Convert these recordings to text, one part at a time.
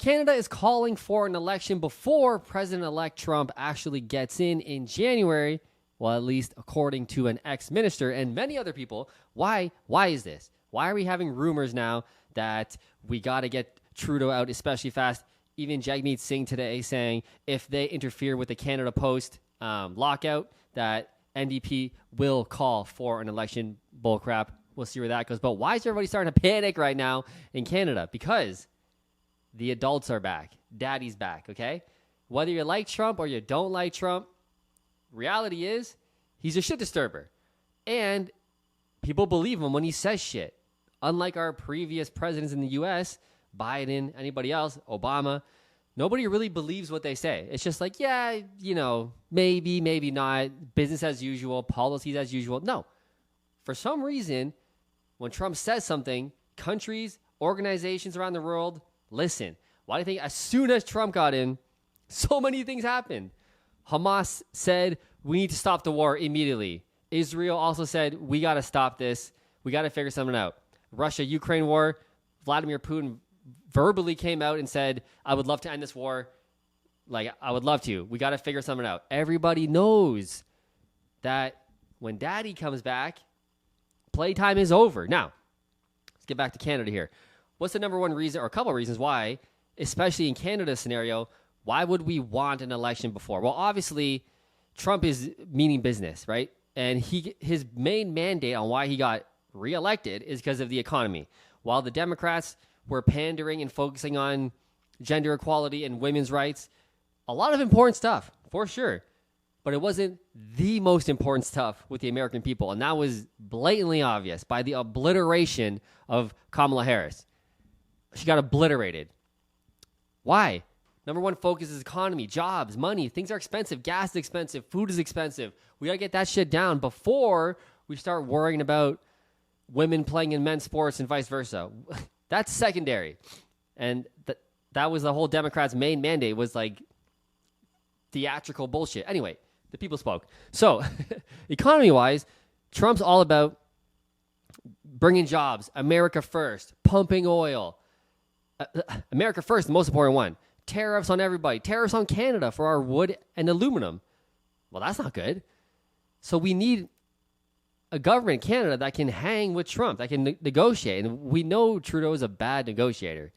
Canada is calling for an election before President-elect Trump actually gets in January. Well, at least according to an ex-minister and many other people. Why is this? Why are we having rumors now that we got to get Trudeau out especially fast? Even Jagmeet Singh today saying if they interfere with the Canada Post lockout, that NDP will call for an election. Bullcrap. We'll see where that goes. But why is everybody starting to panic right now in Canada? Because the adults are back. Daddy's back, okay? Whether you like Trump or you don't like Trump, reality is he's a shit disturber. And people believe him when he says shit. Unlike our previous presidents in the U.S., Biden, anybody else, Obama, nobody really believes what they say. It's just like, yeah, maybe, maybe not. Business as usual, policies as usual. No. For some reason, when Trump says something, countries, organizations around the world, listen. Why do you think as soon as Trump got in, so many things happened? Hamas said, we need to stop the war immediately. Israel also said, we got to stop this. We got to figure something out. Russia-Ukraine war, Vladimir Putin verbally came out and said, I would love to end this war. Like, I would love to. We got to figure something out. Everybody knows that when Daddy comes back, playtime is over. Now, let's get back to Canada here. What's the number one reason, or a couple of reasons why, especially in Canada's scenario, why would we want an election before? Well, obviously, Trump is meaning business, right? And his main mandate on why he got reelected is because of the economy. While the Democrats were pandering and focusing on gender equality and women's rights, a lot of important stuff, for sure. But it wasn't the most important stuff with the American people. And that was blatantly obvious by the obliteration of Kamala Harris. She got obliterated. Why? Number one focus is economy, jobs, money. Things are expensive. Gas is expensive. Food is expensive. We got to get that shit down before we start worrying about women playing in men's sports and vice versa. That's secondary. And that was the whole Democrats' main mandate, was like theatrical bullshit. Anyway, the people spoke. So, economy-wise, Trump's all about bringing jobs, America first, pumping oil. America first, the most important one. Tariffs on everybody. Tariffs on Canada for our wood and aluminum. Well, that's not good. So we need a government in Canada that can hang with Trump, that can negotiate. And we know Trudeau is a bad negotiator.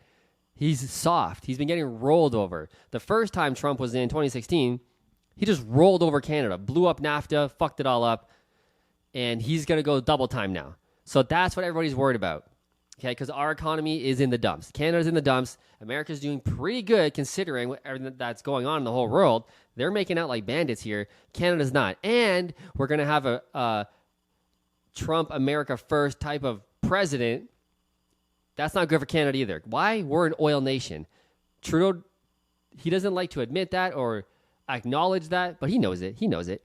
He's soft. He's been getting rolled over. The first time Trump was in 2016, he just rolled over Canada, blew up NAFTA, fucked it all up, and he's going to go double time now. So that's what everybody's worried about, okay? Because our economy is in the dumps. Canada's in the dumps. America's doing pretty good considering everything that's going on in the whole world. They're making out like bandits here. Canada's not. And we're going to have a Trump America first type of president. That's not good for Canada either. Why? We're an oil nation. Trudeau, he doesn't like to admit that or acknowledge that, but he knows it. He knows it.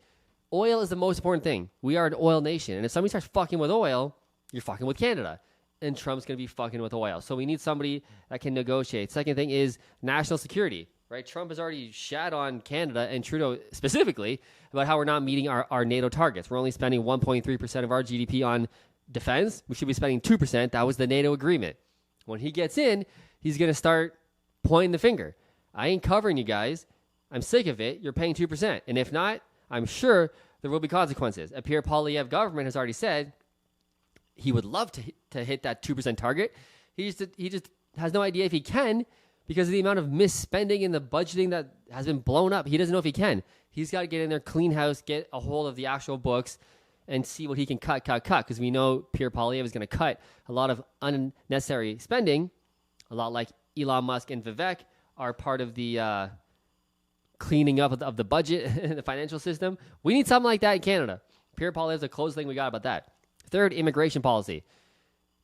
Oil is the most important thing. We are an oil nation. And if somebody starts fucking with oil, you're fucking with Canada. And Trump's going to be fucking with oil. So we need somebody that can negotiate. Second thing is national security, right? Trump has already shat on Canada and Trudeau specifically about how we're not meeting our NATO targets. We're only spending 1.3% of our GDP on defense. We should be spending 2%. That was the NATO agreement. When he gets in, he's going to start pointing the finger. I ain't covering you guys. I'm sick of it. You're paying 2%. And if not, I'm sure there will be consequences. A Pierre Poilievre government has already said he would love to hit that 2% target. He just has no idea if he can because of the amount of misspending and the budgeting that has been blown up. He doesn't know if he can. He's got to get in there, clean house, get a hold of the actual books, and see what he can cut, because we know Pierre Poilievre is going to cut a lot of unnecessary spending, a lot like Elon Musk and Vivek are part of the cleaning up of the budget and the financial system. We need something like that in Canada. Pierre Poilievre is the closest thing we got about that. Third, immigration policy.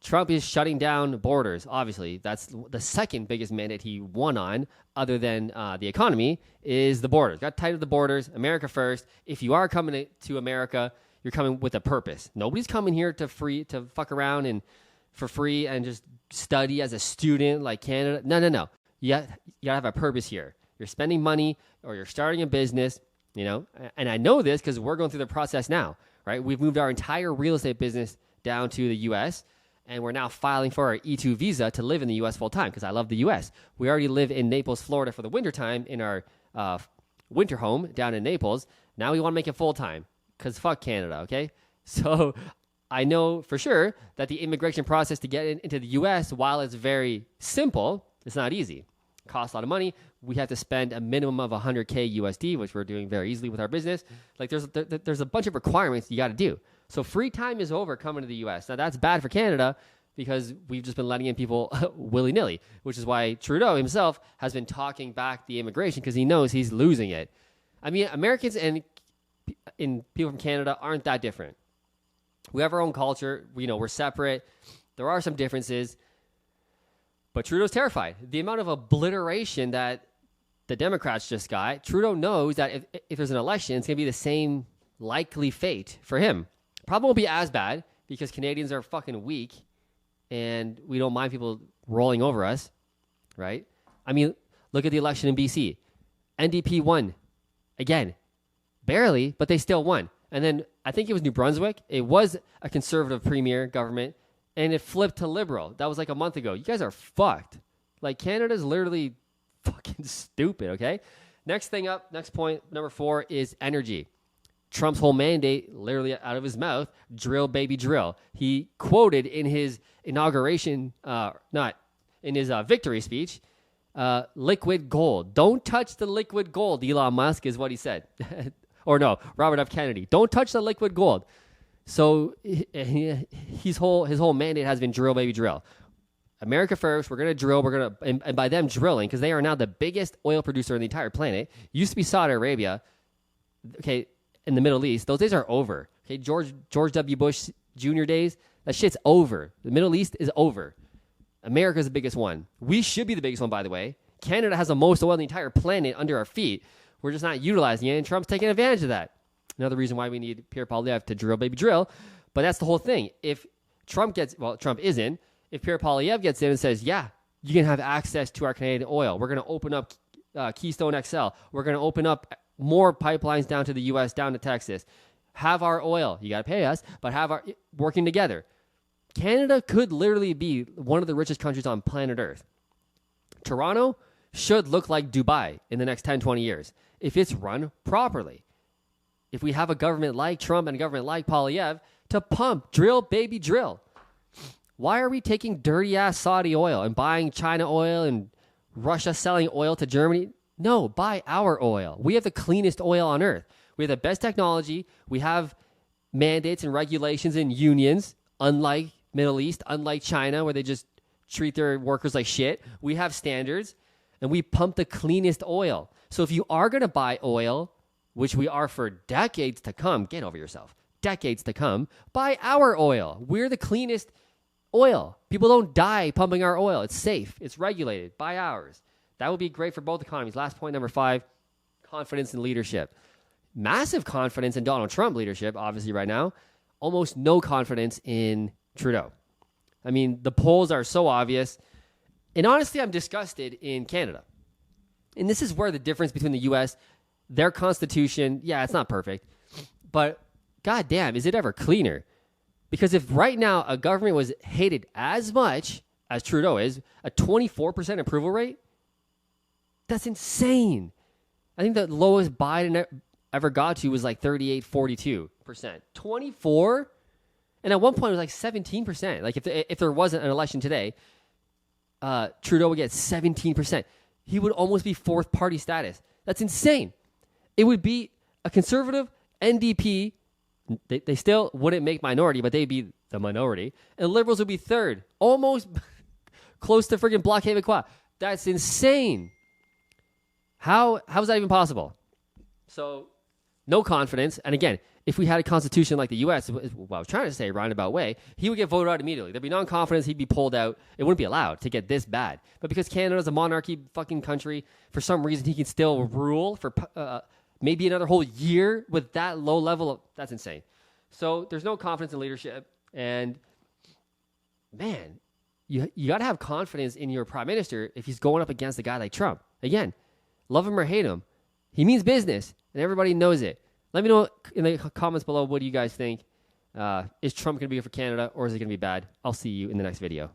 Trump is shutting down borders. Obviously, that's the second biggest mandate he won on, other than the economy, is the borders. Got to tighten the borders. America first. If you are coming to America, you're coming with a purpose. Nobody's coming here to fuck around and for free and just study as a student like Canada. No. You gotta have a purpose here. You're spending money or you're starting a business, and I know this because we're going through the process now, right? We've moved our entire real estate business down to the U.S., and we're now filing for our E2 visa to live in the U.S. full time because I love the U.S. We already live in Naples, Florida for the wintertime in our winter home down in Naples. Now we want to make it full time because fuck Canada, okay? So I know for sure that the immigration process to get into the U.S., while it's very simple, it's not easy. It costs a lot of money. We have to spend a minimum of $100K USD, which we're doing very easily with our business. Like there's a bunch of requirements you got to do. So free time is over coming to the U.S. Now that's bad for Canada because we've just been letting in people willy-nilly, which is why Trudeau himself has been talking back the immigration because he knows he's losing it. I mean, Americans and people from Canada aren't that different. We have our own culture. We're separate. There are some differences. But Trudeau's terrified. The amount of obliteration that the Democrats just got, Trudeau knows that if there's an election, it's going to be the same likely fate for him. Probably won't be as bad because Canadians are fucking weak and we don't mind people rolling over us, right? I mean, look at the election in BC. NDP won. Again, barely, but they still won. And then I think it was New Brunswick. It was a conservative premier government, and it flipped to liberal. That was like a month ago. You guys are fucked. Like, Canada's literally fucking stupid, okay? Next point, number 4, is energy. Trump's whole mandate, literally out of his mouth, drill, baby, drill. He quoted in his inauguration, not in his victory speech, liquid gold. Don't touch the liquid gold, Elon Musk, is what he said. Or no, Robert F. Kennedy. Don't touch the liquid gold. So his whole mandate has been drill, baby, drill. America first. We're going to drill. And by them drilling, because they are now the biggest oil producer in the entire planet. Used to be Saudi Arabia. Okay, in the Middle East. Those days are over. Okay, George W. Bush Jr. days, that shit's over. The Middle East is over. America's the biggest one. We should be the biggest one, by the way. Canada has the most oil in the entire planet under our feet. We're just not utilizing it, and Trump's taking advantage of that. Another reason why we need Pierre Poilievre to drill, baby, drill. But that's the whole thing. If Trump isn't. If Pierre Poilievre gets in and says, yeah, you can have access to our Canadian oil. We're going to open up Keystone XL. We're going to open up more pipelines down to the U.S., down to Texas. Have our oil. You got to pay us, but have our working together. Canada could literally be one of the richest countries on planet Earth. Toronto should look like Dubai in the next 10, 20 years if it's run properly. If we have a government like Trump and a government like Poilievre to pump, drill, baby, drill. Why are we taking dirty-ass Saudi oil and buying China oil and Russia selling oil to Germany? No, buy our oil. We have the cleanest oil on earth. We have the best technology. We have mandates and regulations and unions, unlike Middle East, unlike China, where they just treat their workers like shit. We have standards, and we pump the cleanest oil. So if you are going to buy oil, which we are for decades to come, get over yourself, decades to come, buy our oil. We're the cleanest oil. People don't die pumping our oil. It's safe. It's regulated. Buy ours. That would be great for both economies. Last point, number 5, confidence in leadership. Massive confidence in Donald Trump leadership, obviously, right now. Almost no confidence in Trudeau. I mean, the polls are so obvious. And honestly, I'm disgusted in Canada. And this is where the difference between the U.S., their constitution, yeah, it's not perfect. But goddamn, is it ever cleaner? Because if right now a government was hated as much as Trudeau is, a 24% approval rate, that's insane. I think the lowest Biden ever got to was like 38, 42%. 24? And at one point it was like 17%. Like if there wasn't an election today, Trudeau would get 17%. He would almost be fourth party status. That's insane. It would be a conservative NDP. They still wouldn't make minority, but they'd be the minority. And liberals would be third. Almost close to friggin' Bloc Québécois. That's insane. How is that even possible? So, no confidence. And again, if we had a constitution like the U.S., what I was trying to say, roundabout way, he would get voted out immediately. There'd be non-confidence. He'd be pulled out. It wouldn't be allowed to get this bad. But because Canada's a monarchy fucking country, for some reason, he can still rule for maybe another whole year with that low level of... That's insane. So there's no confidence in leadership. And, man, you got to have confidence in your prime minister if he's going up against a guy like Trump. Again, love him or hate him, he means business, and everybody knows it. Let me know in the comments below, what do you guys think? Is Trump going to be good for Canada, or is it going to be bad? I'll see you in the next video.